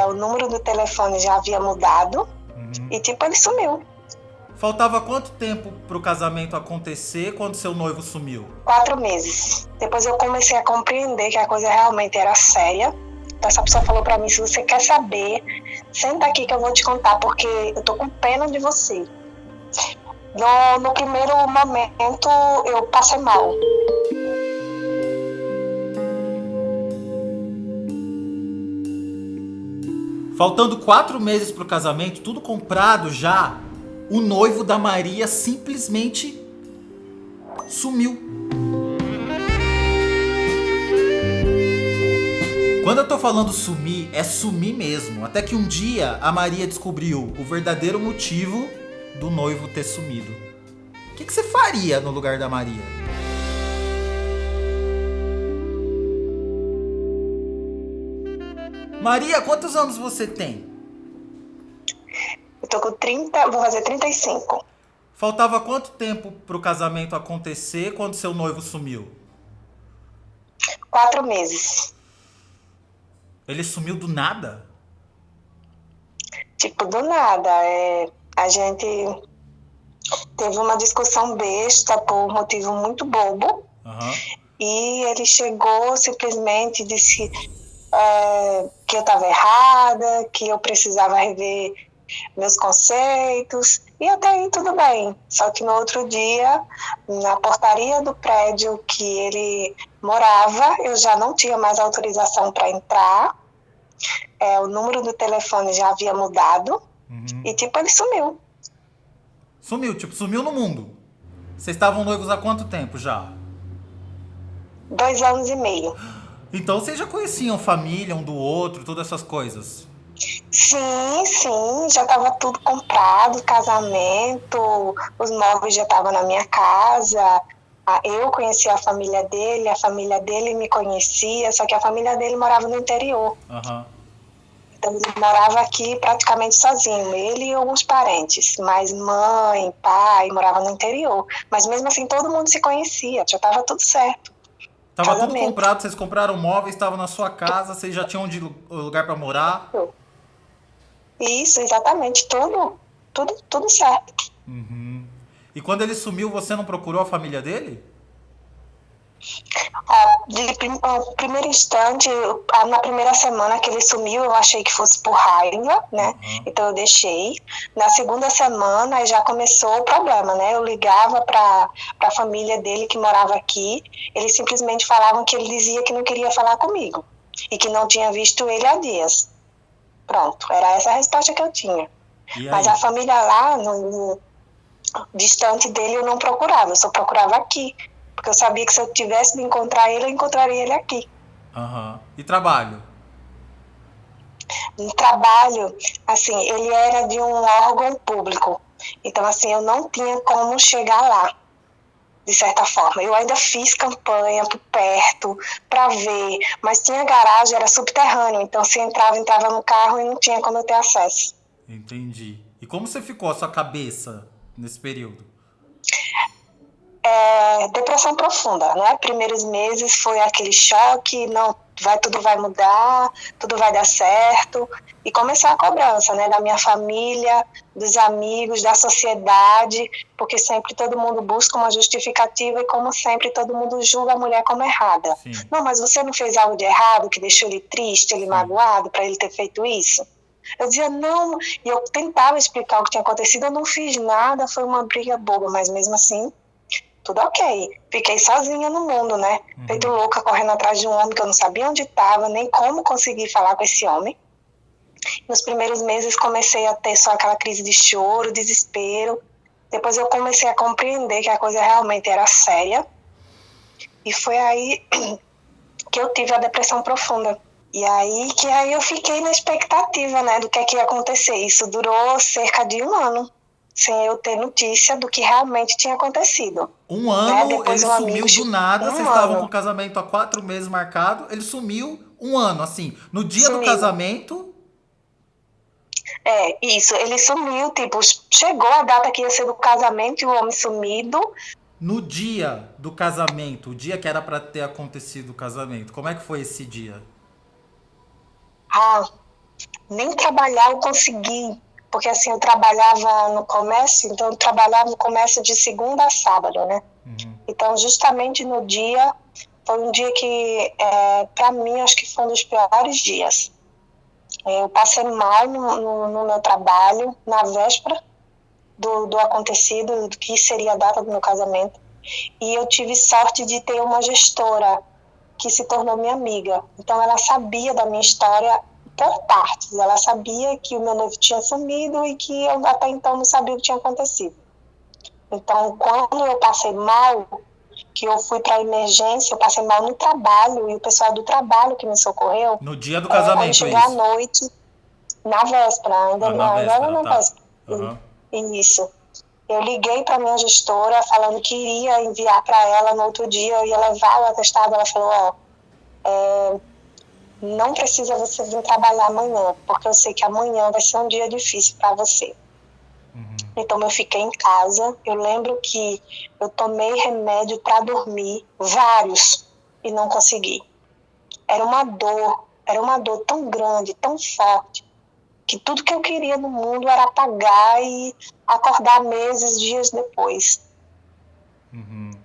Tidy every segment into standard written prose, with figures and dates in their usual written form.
O número do telefone já havia mudado e tipo, ele sumiu. Faltava quanto tempo pro casamento acontecer quando seu noivo sumiu? 4 meses. Depois eu comecei a compreender que a coisa realmente era séria. Então essa pessoa falou pra mim, se você quer saber, senta aqui que eu vou te contar, porque eu tô com pena de você. No primeiro momento eu passei mal. Faltando 4 meses pro casamento, tudo comprado já, o noivo da Maria simplesmente sumiu. Quando eu tô falando sumir, é sumir mesmo. Até que um dia a Maria descobriu o verdadeiro motivo do noivo ter sumido. O que você faria no lugar da Maria? Maria, quantos anos você tem? Eu tô com 30, vou fazer 35. Faltava quanto tempo pro casamento acontecer quando seu noivo sumiu? 4 meses. Ele sumiu do nada? Tipo, do nada. A gente teve uma discussão besta por um motivo muito bobo. E ele chegou simplesmente e disse que eu estava errada, que eu precisava rever meus conceitos, e até aí tudo bem. Só que no outro dia, na portaria do prédio que ele morava, eu já não tinha mais autorização para entrar, o número do telefone já havia mudado, e tipo, ele sumiu. Sumiu, tipo, sumiu no mundo. Vocês estavam noivos há quanto tempo já? 2 anos e meio. Então vocês já conheciam família um do outro, todas essas coisas? Sim, já estava tudo comprado, casamento, os móveis já estavam na minha casa, eu conhecia a família dele me conhecia, só que a família dele morava no interior. Então ele morava aqui praticamente sozinho, ele e alguns parentes, mas mãe, pai, morava no interior. Mas mesmo assim todo mundo se conhecia, já estava tudo certo. Tava tudo comprado, vocês compraram móveis, estavam na sua casa, vocês já tinham lugar para morar? Isso, exatamente, tudo certo. E quando ele sumiu, você não procurou a família dele? No primeiro instante, na primeira semana que ele sumiu, eu achei que fosse por raiva, né? Então eu deixei. Na segunda semana aí já começou o problema, né? Eu ligava para a família dele que morava aqui, eles simplesmente falavam que ele dizia que não queria falar comigo e que não tinha visto ele há dias. Pronto, era essa a resposta que eu tinha. Mas a família lá, no distante dele, eu não procurava, eu só procurava aqui. Porque eu sabia que se eu tivesse de encontrar ele, eu encontraria ele aqui. E trabalho? Trabalho, assim, ele era de um órgão público. Então, assim, eu não tinha como chegar lá, de certa forma. Eu ainda fiz campanha por perto, para ver, mas tinha garagem, era subterrâneo. Então, se entrava no carro e não tinha como eu ter acesso. Entendi. E como você ficou a sua cabeça nesse período? Depressão profunda, né? Primeiros meses foi aquele choque, não, tudo vai mudar, tudo vai dar certo, e começou a cobrança, né? Da minha família, dos amigos, da sociedade, porque sempre todo mundo busca uma justificativa e como sempre todo mundo julga a mulher como errada. Não, mas você não fez algo de errado que deixou ele triste, ele magoado, para ele ter feito isso? Eu dizia não, e eu tentava explicar o que tinha acontecido, eu não fiz nada, foi uma briga boba, mas mesmo assim tudo ok. Fiquei sozinha no mundo, né? Feito louca, correndo atrás de um homem que eu não sabia onde estava, nem como conseguir falar com esse homem. Nos primeiros meses comecei a ter só aquela crise de choro, desespero. Depois eu comecei a compreender que a coisa realmente era séria. E foi aí que eu tive a depressão profunda. E aí eu fiquei na expectativa, né, do que ia acontecer. Isso durou cerca de 1 ano. Sem eu ter notícia do que realmente tinha acontecido. 1 ano, Depois ele sumiu do nada, vocês estavam com o casamento há 4 meses marcado, ele sumiu 1 ano, assim, no dia do casamento... Isso, ele sumiu, tipo, chegou a data que ia ser do casamento e o homem sumido. No dia do casamento, o dia que era pra ter acontecido o casamento, como é que foi esse dia? Nem trabalhar eu consegui, porque assim, eu trabalhava no comércio, então eu trabalhava no comércio de segunda a sábado, né? Então, justamente no dia, foi um dia que, para mim, acho que foi um dos piores dias. Eu passei mal no meu trabalho, na véspera do acontecido, que seria a data do meu casamento. E eu tive sorte de ter uma gestora que se tornou minha amiga. Então, ela sabia da minha história por partes. Ela sabia que o meu noivo tinha sumido e que eu até então não sabia o que tinha acontecido. Então, quando eu passei mal, que eu fui para a emergência, eu passei mal no trabalho, e o pessoal do trabalho que me socorreu, No dia do quando casamento, é chegou à isso? noite, na véspera, ainda, Ah, na ainda era véspera, na tá. véspera, Aham. isso. Eu liguei para minha gestora falando que iria enviar para ela no outro dia, eu ia levar o atestado. Ela falou, não precisa você vir trabalhar amanhã, porque eu sei que amanhã vai ser um dia difícil para você. Então eu fiquei em casa. Eu lembro que eu tomei remédio para dormir, vários, e não consegui. Era uma dor tão grande, tão forte, que tudo que eu queria no mundo era apagar e acordar meses, dias depois.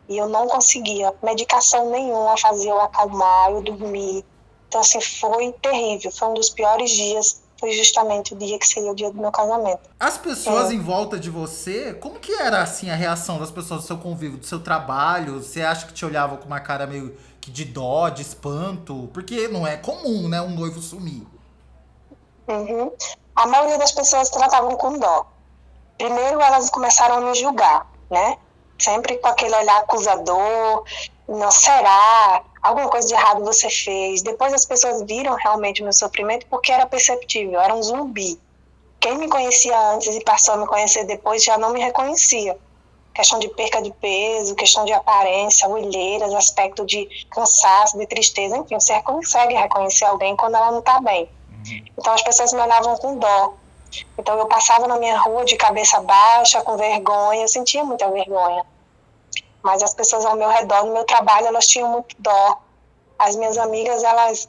E eu não conseguia. Medicação nenhuma fazia eu acalmar, eu dormir. Então, assim, foi terrível. Foi um dos piores dias. Foi justamente o dia que seria o dia do meu casamento. As pessoas em volta de você, como que era assim a reação das pessoas do seu convívio, do seu trabalho? Você acha que te olhavam com uma cara meio que de dó, de espanto? Porque não é comum, né, um noivo sumir. Uhum. A maioria das pessoas tratavam com dó. Primeiro, elas começaram a me julgar, né? Sempre com aquele olhar acusador. Não, será? Alguma coisa de errado você fez? Depois as pessoas viram realmente o meu sofrimento porque era perceptível, era um zumbi. Quem me conhecia antes e passou a me conhecer depois já não me reconhecia. Questão de perca de peso, questão de aparência, olheiras, aspecto de cansaço, de tristeza, enfim, você consegue reconhecer alguém quando ela não está bem. Então as pessoas me olhavam com dó. Então eu passava na minha rua de cabeça baixa, com vergonha, eu sentia muita vergonha. Mas as pessoas ao meu redor, no meu trabalho, elas tinham muito dó. As minhas amigas, elas,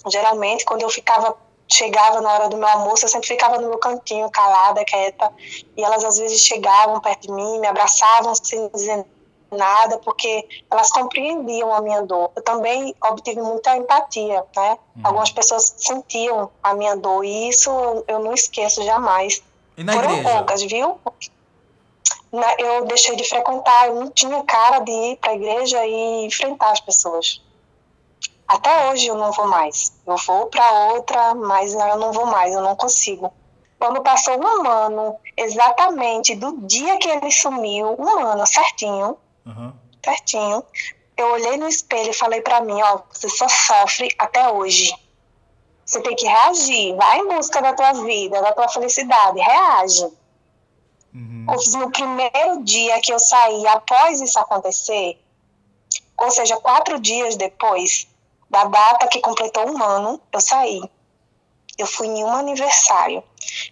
geralmente, quando eu chegava na hora do meu almoço, eu sempre ficava no meu cantinho, calada, quieta, e elas às vezes chegavam perto de mim, me abraçavam sem dizer nada, porque elas compreendiam a minha dor. Eu também obtive muita empatia, né? Algumas pessoas sentiam a minha dor, e isso eu não esqueço jamais. E na Foram igreja? poucas, viu? Eu deixei de frequentar, eu não tinha cara de ir para a igreja e enfrentar as pessoas. Até hoje eu não vou mais. Eu vou para outra, mas eu não vou mais, eu não consigo. Quando passou um ano, exatamente do dia que ele sumiu, um ano certinho, certinho, eu olhei no espelho e falei para mim, ó, você só sofre até hoje. Você tem que reagir, vai em busca da tua vida, da tua felicidade, reage. No primeiro dia que eu saí, após isso acontecer, ou seja, 4 dias depois da data que completou um ano, eu saí. Eu fui em um aniversário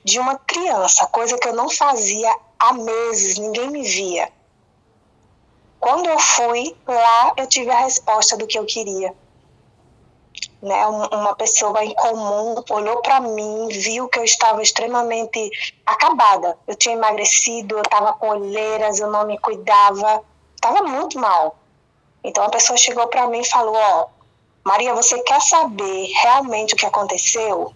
de uma criança, coisa que eu não fazia há meses, ninguém me via. Quando eu fui lá, eu tive a resposta do que eu queria. Né? Uma pessoa em comum olhou para mim, viu que eu estava extremamente acabada. Eu tinha emagrecido, eu estava com olheiras, eu não me cuidava, estava muito mal. Então a pessoa chegou para mim e falou, ó, Maria, você quer saber realmente o que aconteceu?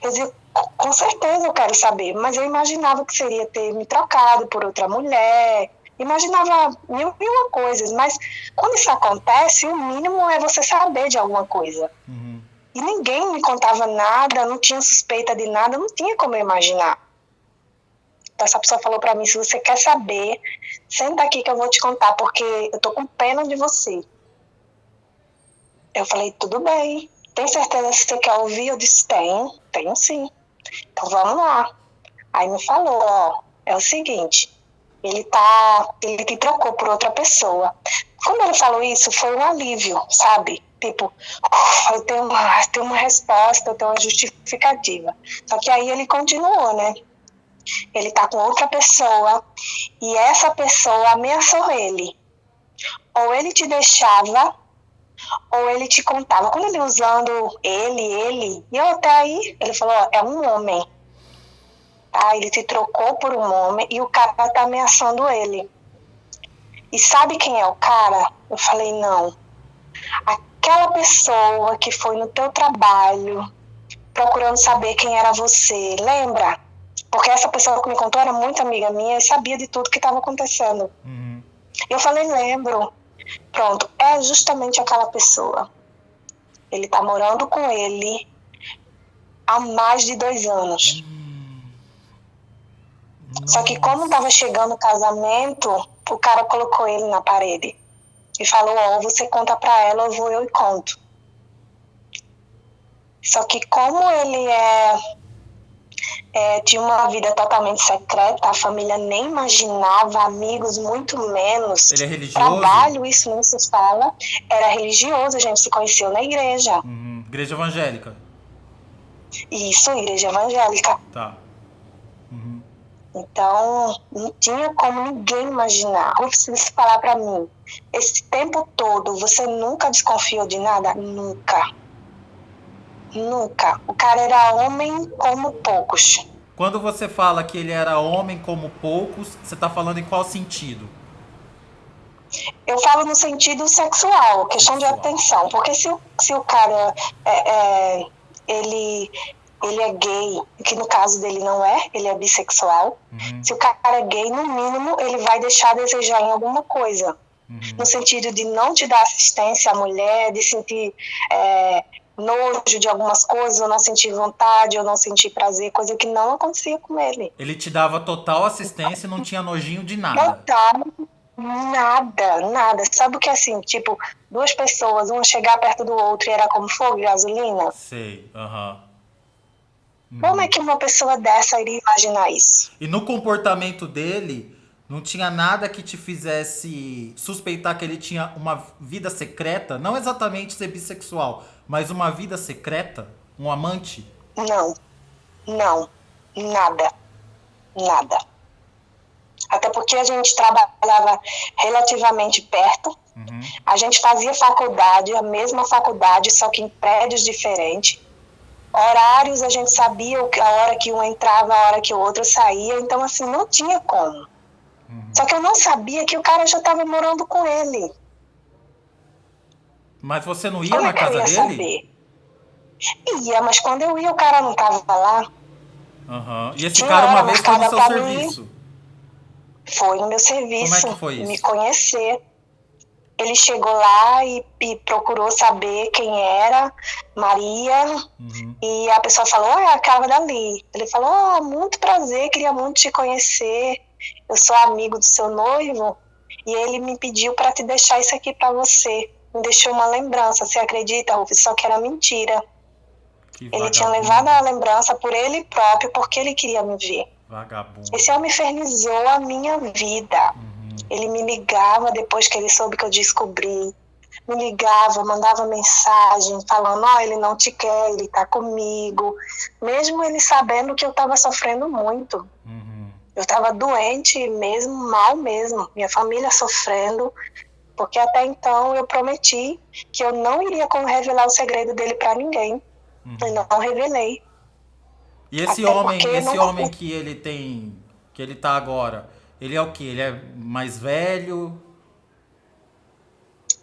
Eu disse, com certeza eu quero saber, mas eu imaginava que seria ter me trocado por outra mulher, imaginava mil e uma coisas, mas quando isso acontece, o mínimo é você saber de alguma coisa. E ninguém me contava nada, não tinha suspeita de nada, não tinha como eu imaginar. Então essa pessoa falou para mim, se você quer saber, senta aqui que eu vou te contar, porque eu tô com pena de você. Eu falei, tudo bem, tem certeza que você quer ouvir? Eu disse, tenho sim. Então vamos lá. Aí me falou, ó, é o seguinte, ele te trocou por outra pessoa. Quando ele falou isso, foi um alívio, sabe? Tipo, eu tenho uma resposta, eu tenho uma justificativa. Só que aí ele continuou, né? Ele tá com outra pessoa e essa pessoa ameaçou ele. Ou ele te deixava, ou ele te contava. Quando ele usando ele, e eu até aí, ele falou, ó, é um homem, tá? Ele te trocou por um homem e o cara tá ameaçando ele. E sabe quem é o cara? Eu falei, não. Aquela pessoa que foi no teu trabalho procurando saber quem era você, lembra? Porque essa pessoa que me contou era muito amiga minha e sabia de tudo que estava acontecendo. Uhum. Eu falei, lembro. Pronto, é justamente aquela pessoa. Ele tá morando com ele há mais de 2 anos. Só que como estava chegando o casamento, o cara colocou ele na parede. E falou, ó, você conta pra ela, ou vou eu e conto. Só que como ele tinha uma vida totalmente secreta, a família nem imaginava, amigos muito menos. Ele é religioso? Trabalho, isso não se fala. Era religioso, a gente se conheceu na igreja. Uhum. Igreja evangélica. Isso, igreja evangélica. Tá. Uhum. Então, não tinha como ninguém imaginar. Eu preciso falar pra mim, esse tempo todo, você nunca desconfiou de nada? Nunca. Nunca. O cara era homem como poucos. Quando você fala que ele era homem como poucos, você tá falando em qual sentido? Eu falo no sentido sexual, questão de Sexual. atenção. Porque se o cara ele é gay, que no caso dele não é, ele é bissexual. Uhum. Se o cara é gay, no mínimo, ele vai deixar a desejar em alguma coisa. Uhum. No sentido de não te dar assistência à mulher, de sentir nojo de algumas coisas, ou não sentir vontade, ou não sentir prazer, coisa que não acontecia com ele. Ele te dava total assistência e não tinha nojinho de nada. Total, nada. Sabe o que é assim? Tipo, 2 pessoas, uma chegar perto do outro e era como fogo e gasolina? Sei, aham. Como é que uma pessoa dessa iria imaginar isso? E no comportamento dele, não tinha nada que te fizesse suspeitar que ele tinha uma vida secreta? Não exatamente ser bissexual, mas uma vida secreta? Um amante? Não, nada. Até porque a gente trabalhava relativamente perto, a gente fazia faculdade, a mesma faculdade, só que em prédios diferentes. Horários, a gente sabia a hora que um entrava, a hora que o outro saía, então assim, não tinha como. Só que eu não sabia que o cara já estava morando com ele. Mas você não ia Como na é que eu casa ia dele? saber? Ia, mas quando eu ia, o cara não estava lá. Aham. E esse Tinha cara uma hora vez foi no marcada seu pra mim. serviço. Foi no meu serviço. Como é que foi Me isso? conhecer. Ele chegou lá e procurou saber quem era, Maria, e a pessoa falou, é a cara dali. Ele falou, muito prazer, queria muito te conhecer, eu sou amigo do seu noivo, e ele me pediu para te deixar isso aqui para você. Me deixou uma lembrança, você acredita, Ruf? Só que era mentira. Que Ele tinha vagabundo. levado a lembrança por ele próprio, porque ele queria me ver. Vagabundo. Esse homem infernizou a minha vida. Ele me ligava depois que ele soube que eu descobri. Me ligava, mandava mensagem falando, ele não te quer, ele tá comigo. Mesmo ele sabendo que eu estava sofrendo muito. Eu estava doente mesmo, mal mesmo. Minha família sofrendo. Porque até então eu prometi que eu não iria revelar o segredo dele para ninguém. E não revelei. E esse Até homem, porque esse não- homem que ele tem, que ele tá agora, ele é o quê? Ele é mais velho?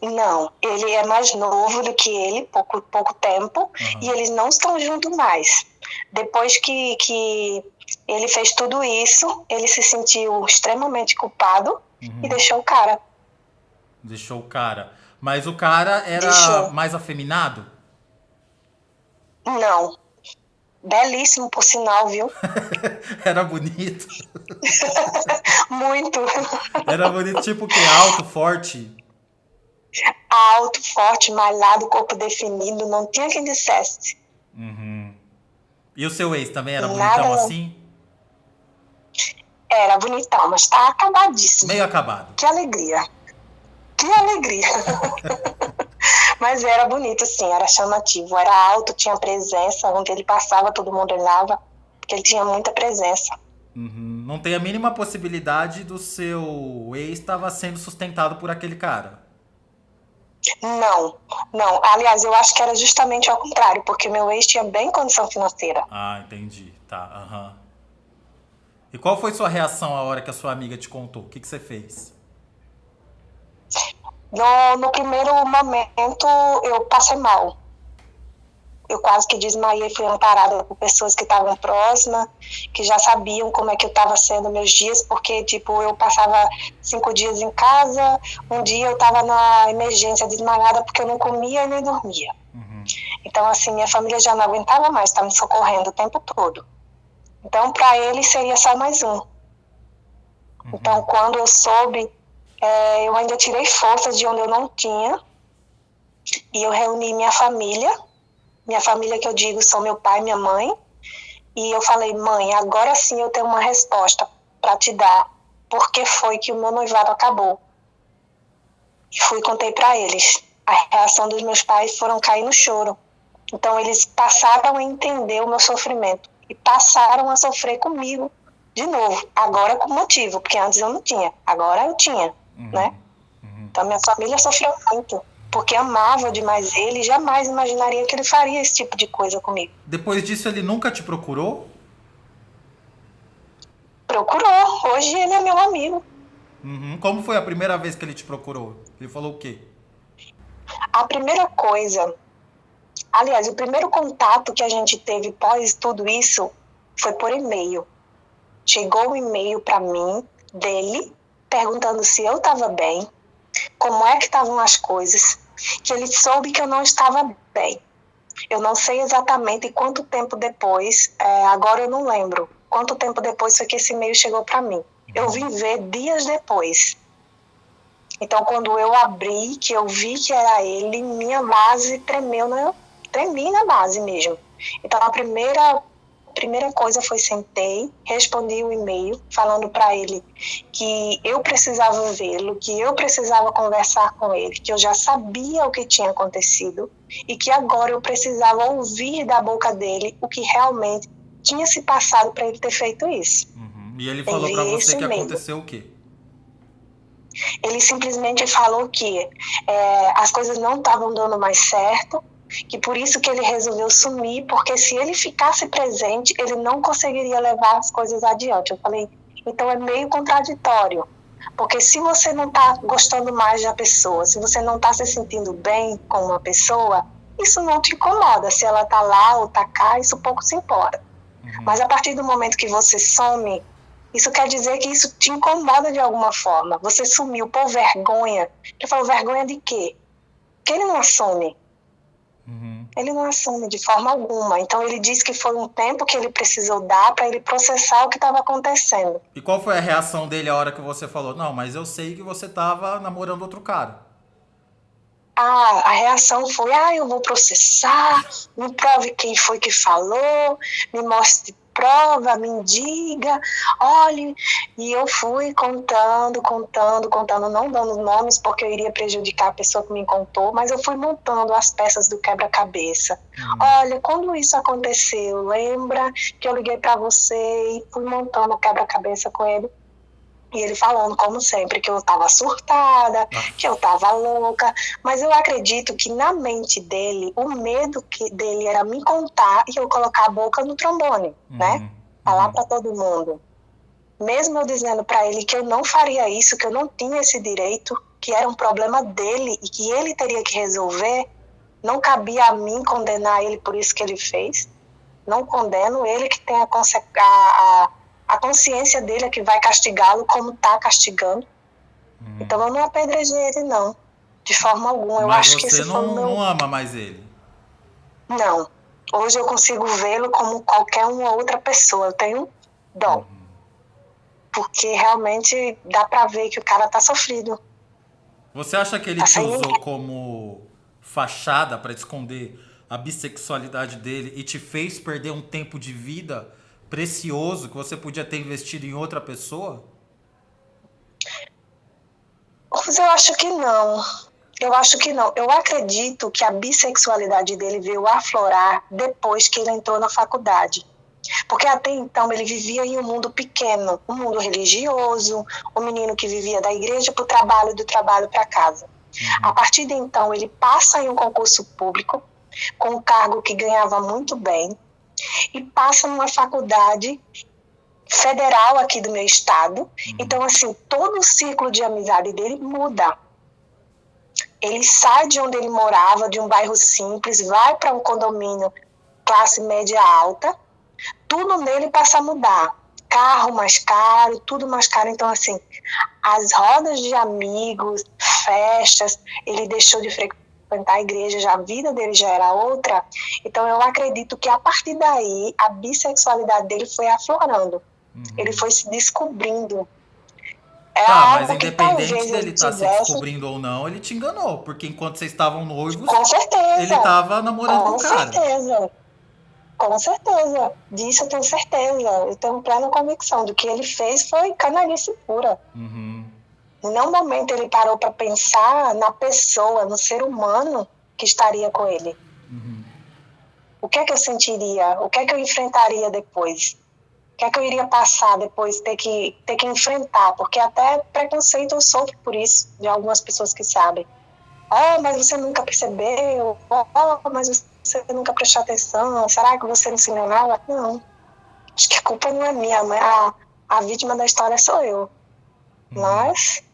Não, ele é mais novo do que ele, pouco tempo, e eles não estão juntos mais. Depois que ele fez tudo isso, ele se sentiu extremamente culpado e deixou o cara. Deixou o cara. Mas o cara era Deixou. mais afeminado? Não. Belíssimo, por sinal, viu? Era bonito. Muito. Era bonito, tipo o quê? Alto, forte? Alto, forte, malhado, corpo definido, não tinha quem dissesse. E o seu ex também era Nada. bonitão assim? Era bonitão, mas tá acabadíssimo. Meio acabado. Que alegria. Que alegria. Mas era bonito, sim, era chamativo. Era alto, tinha presença. Onde ele passava, todo mundo olhava. Porque ele tinha muita presença. Não tem a mínima possibilidade do seu ex estava sendo sustentado por aquele cara. Não, não. Aliás, eu acho que era justamente ao contrário, porque meu ex tinha bem condição financeira. Ah, entendi. Tá, aham. E qual foi sua reação a hora que a sua amiga te contou? O que você fez? No primeiro momento, eu passei mal. Eu quase que desmaiei, fui amparada por pessoas que estavam próximas, que já sabiam como é que eu estava sendo meus dias, porque, tipo, eu passava 5 dias em casa, um dia eu estava na emergência desmaiada porque eu não comia e nem dormia. Então, assim, minha família já não aguentava mais, estava me socorrendo o tempo todo. Então, para ele, seria só mais um. Então, quando eu soube, eu ainda tirei forças de onde eu não tinha, e eu reuni minha família que eu digo são meu pai e minha mãe, e eu falei, mãe, agora sim eu tenho uma resposta para te dar, porque foi que o meu noivado acabou. E fui e contei para eles. A reação dos meus pais foram cair no choro. Então eles passaram a entender o meu sofrimento e passaram a sofrer comigo de novo, agora com motivo, porque antes eu não tinha, agora eu tinha, né? Então minha família sofreu muito, porque amava demais ele e jamais imaginaria que ele faria esse tipo de coisa comigo. Depois disso, ele nunca te procurou? Procurou, hoje ele é meu amigo. Como foi a primeira vez que ele te procurou? Ele falou o quê? A primeira coisa, aliás, o primeiro contato que a gente teve pós tudo isso foi por e-mail. Chegou um e-mail para mim, dele, perguntando se eu estava bem, como é que estavam as coisas, que ele soube que eu não estava bem. Eu não sei exatamente quanto tempo depois, agora eu não lembro, quanto tempo depois foi que esse e-mail chegou para mim. Eu vim ver dias depois. Então, quando eu abri, que eu vi que era ele, minha base tremi na base mesmo. Então, a primeira coisa foi sentei, respondi o e-mail falando para ele que eu precisava vê-lo, que eu precisava conversar com ele, que eu já sabia o que tinha acontecido e que agora eu precisava ouvir da boca dele o que realmente tinha se passado para ele ter feito isso. E ele falou pra você que aconteceu o quê? Ele simplesmente falou que as coisas não estavam dando mais certo, que por isso que ele resolveu sumir, porque se ele ficasse presente, ele não conseguiria levar as coisas adiante. Eu falei, então é meio contraditório, porque se você não está gostando mais da pessoa, se você não está se sentindo bem com uma pessoa, isso não te incomoda. Se ela está lá ou está cá, isso pouco se importa. Mas a partir do momento que você some, isso quer dizer que isso te incomoda de alguma forma. Você sumiu por vergonha. Ele falou, vergonha de quê? Que ele não assume. Ele não assume de forma alguma. Então ele disse que foi um tempo que ele precisou dar para ele processar o que estava acontecendo. E qual foi a reação dele a hora que você falou, não, mas eu sei que você tava namorando outro cara? A reação foi, eu vou processar, me prove quem foi que falou, me mostre prova, me diga, olhe. E eu fui contando, não dando nomes porque eu iria prejudicar a pessoa que me contou, mas eu fui montando as peças do quebra-cabeça. Olha, quando isso aconteceu, lembra que eu liguei para você e fui montando o quebra-cabeça com ele. E ele falando, como sempre, que eu estava surtada, que eu estava louca. Mas eu acredito que na mente dele, o medo dele era me contar e eu colocar a boca no trombone, né? Falar para todo mundo. Mesmo eu dizendo para ele que eu não faria isso, que eu não tinha esse direito, que era um problema dele e que ele teria que resolver, não cabia a mim condenar ele por isso que ele fez. Não condeno ele, que tem a consciência dele é que vai castigá-lo como está castigando. Então eu não apedrejei ele, não. De forma alguma. Eu acho que esse foi o meu... não ama mais ele? Não. Hoje eu consigo vê-lo como qualquer uma outra pessoa. Eu tenho dó. Porque realmente dá pra ver que o cara tá sofrido. Você acha que ele te usou como fachada pra esconder a bissexualidade dele e te fez perder um tempo de vida precioso que você podia ter investido em outra pessoa? Mas eu acho que não. Eu acredito que a bissexualidade dele veio aflorar depois que ele entrou na faculdade. Porque até então ele vivia em um mundo pequeno, um mundo religioso, um menino que vivia da igreja para o trabalho, do trabalho para casa. A partir de então, ele passa em um concurso público, com um cargo que ganhava muito bem, e passa numa faculdade federal aqui do meu estado. Então, assim, todo o círculo de amizade dele muda. Ele sai de onde ele morava, de um bairro simples, vai para um condomínio classe média alta, tudo nele passa a mudar. Carro mais caro, tudo mais caro. Então, assim, as rodas de amigos, festas, ele deixou de frequentar a igreja, já a vida dele já era outra. Então, eu acredito que a partir daí, a bissexualidade dele foi aflorando. Ele foi se descobrindo. Mas independente dele estar se descobrindo ou não, ele te enganou. Porque enquanto vocês estavam noivos, com certeza, ele estava namorando com o cara. Com certeza. Com certeza. Disso eu tenho certeza. Eu tenho plena convicção. Do que ele fez foi canalice pura. Em nenhum momento ele parou para pensar na pessoa, no ser humano que estaria com ele. O que é que eu sentiria? O que é que eu enfrentaria depois? O que é que eu iria passar depois, ter que enfrentar? Porque até preconceito eu sofro por isso, de algumas pessoas que sabem. Mas você nunca percebeu? Mas você nunca prestou atenção? Será que você não se nada? Não. Acho que a culpa não é minha, a vítima da história sou eu. Mas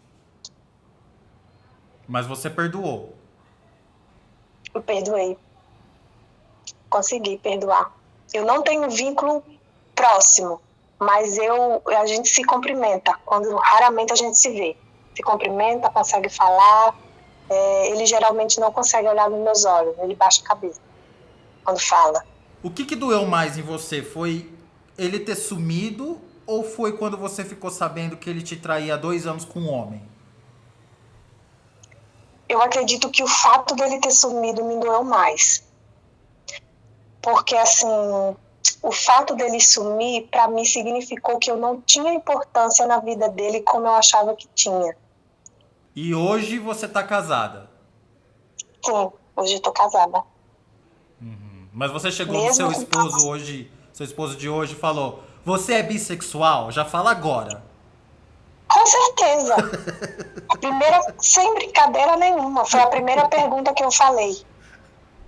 você perdoou? Eu perdoei. Consegui perdoar. Eu não tenho vínculo próximo, mas a gente se cumprimenta, quando raramente a gente se vê. Se cumprimenta, consegue falar. Ele geralmente não consegue olhar nos meus olhos, ele baixa a cabeça quando fala. O que doeu mais em você? Foi ele ter sumido ou foi quando você ficou sabendo que ele te traía há 2 anos com um homem? Eu acredito que o fato dele ter sumido me doeu mais. Porque, assim, o fato dele sumir, para mim, significou que eu não tinha importância na vida dele como eu achava que tinha. E hoje você tá casada? Sim, hoje eu tô casada. Mas você chegou no seu esposo hoje, seu esposo de hoje, falou: você é bissexual? Já fala agora. Com certeza. Sem brincadeira nenhuma, foi a primeira pergunta que eu falei.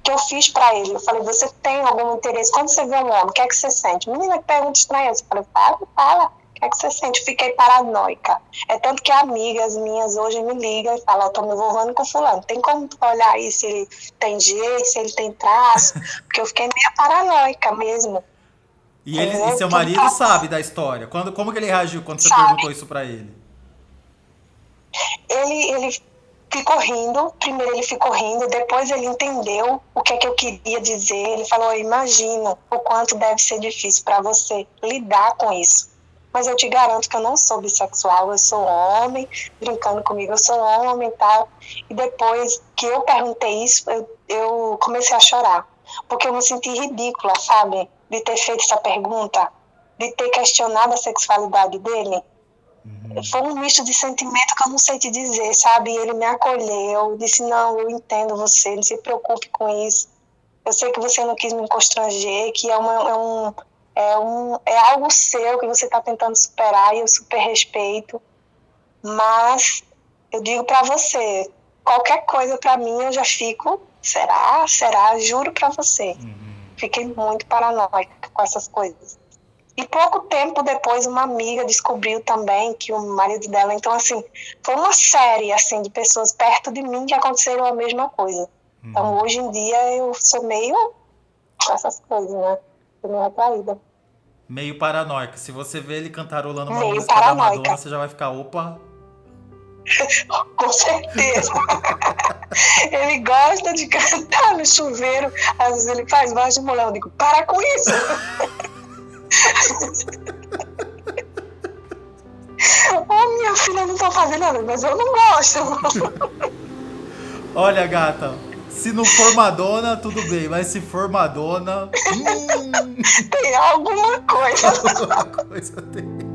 Que eu fiz pra ele. Eu falei: você tem algum interesse? Quando você vê um homem, o que é que você sente? Menina, que pergunta estranha. Eu falei: fala. O que é que você sente? Fiquei paranoica. É tanto que amigas minhas hoje me ligam e falam: eu tô me envolvendo com fulano. Tem como olhar aí se ele tem jeito, se ele tem traço? Porque eu fiquei meio paranoica mesmo. E seu marido sabe da história? Como que ele reagiu quando você perguntou isso pra ele? Ele ficou rindo. Primeiro ele ficou rindo, depois ele entendeu o que é que eu queria dizer. Ele falou: eu imagino o quanto deve ser difícil para você lidar com isso. Mas eu te garanto que eu não sou bissexual, eu sou homem, brincando comigo, eu sou homem e tal. E depois que eu perguntei isso, eu comecei a chorar. Porque eu me senti ridícula, sabe? De ter feito essa pergunta, de ter questionado a sexualidade dele. Foi um misto de sentimento que eu não sei te dizer, sabe? E ele me acolheu, disse: não, eu entendo você, não se preocupe com isso. Eu sei que você não quis me constranger, que é algo seu que você está tentando superar e eu super respeito. Mas eu digo para você, qualquer coisa para mim eu já fico, será? Juro para você. Fiquei muito paranoica com essas coisas. E pouco tempo depois uma amiga descobriu também que o marido dela, então assim, foi uma série assim, de pessoas perto de mim que aconteceram a mesma coisa. Então hoje em dia eu sou meio com essas coisas, né? Tô meio retraída. Meio paranoica. Se você vê ele cantarolando uma música da Madonna, você já vai ficar: opa. Com certeza. Ele gosta de cantar no chuveiro. Às vezes ele faz voz de mulher. Eu digo: para com isso. Minha filha, não tô fazendo nada, mas eu não gosto. Olha, gata, se não for Madonna, tudo bem, mas se for Madonna, tem alguma coisa. Alguma coisa tem.